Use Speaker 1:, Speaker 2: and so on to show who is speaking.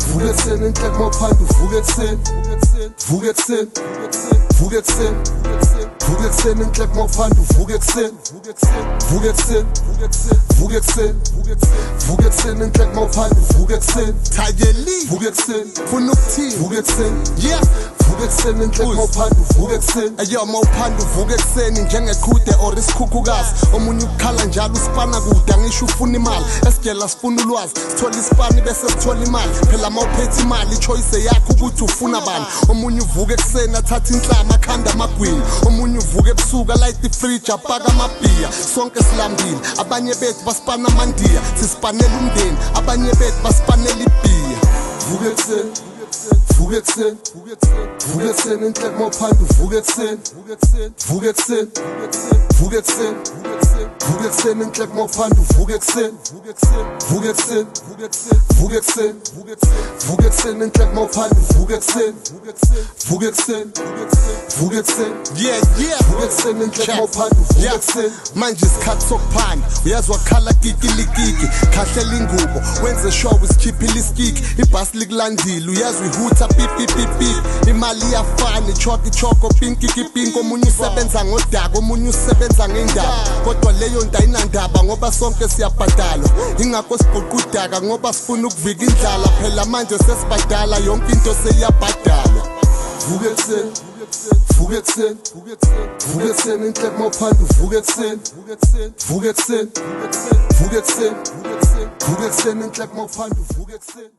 Speaker 1: vuka ekuseni inhleko mawuphanda uvuka ekuseni vuka ekuseni vuka ekuseni vuka ekuseni inhleko mawuphanda uvuka ekuseni vuka ekuseni vuka ekuseni vuka ekuseni inhleko mawuphanda uvuka ekuseni
Speaker 2: Thayeli
Speaker 1: vuka ekuseni
Speaker 2: funa ukuthini
Speaker 1: vuka ekuseni
Speaker 2: yeah
Speaker 1: vuka ekuseni inhleko mawuphanda uvuka ekuseni
Speaker 2: ayo mawuphanda uvuka ekuseni njengeqhude or isikhukhukazi omunye ukukhala njalo usipana kude angisho ufuna imali esigela sifuna ulwazi sithola isipani bese sithola imali phela mawuphethe imali ichoice yakho ukuthi ufuna bani omunye uvuka ekuseni athatha inhlama akhanda amagwini omunye uvuka ebusuku light ifridge apaka amabhiya sonke silambile abanye bethu basipana amandiya sisipanela umndeni abanye bethu basipanela ibhiya
Speaker 1: vuka ekuseni vuka ekuseni vuka ekuseni inhleko mawuphanda uvuka ekuseni vuka ekuseni vuka ekuseni vuka ekuseni inhleko mawuphanda uvuka ekuseni vuka ekuseni vuka ekuseni vuka ekuseni inhleko mawuphanda uvuka ekuseni vuka ekuseni vuka ekuseni
Speaker 2: yeah
Speaker 1: vuka ekuseni inhleko mawuphanda uvuka ekuseni
Speaker 2: manje isikhathi sokuphanda uyazi wakhala kikilikiki khahlela ingubo wenze sure usikhiphile isikiki ibhasi likulandile uyazi uyihutha pipi imali iyafana ichoko pinki omunye usebenza ngodaka omunye usebenza ngendaba kodwa leyo nto ayinandaba ngoba sonke siyabhadalwa ingakho sibhuqa udaka ngoba sifuna ukuvika indlala phela manje sesibhadala yonke into seyiyabhadalwa
Speaker 1: vuka ekuseni vuka ekuseni vuka ekuseni inhleko mawuphanda uvuka ekuseni vuka ekuseni vuka ekuseni vuka ekuseni inhleko mawuphanda uvuka ekuseni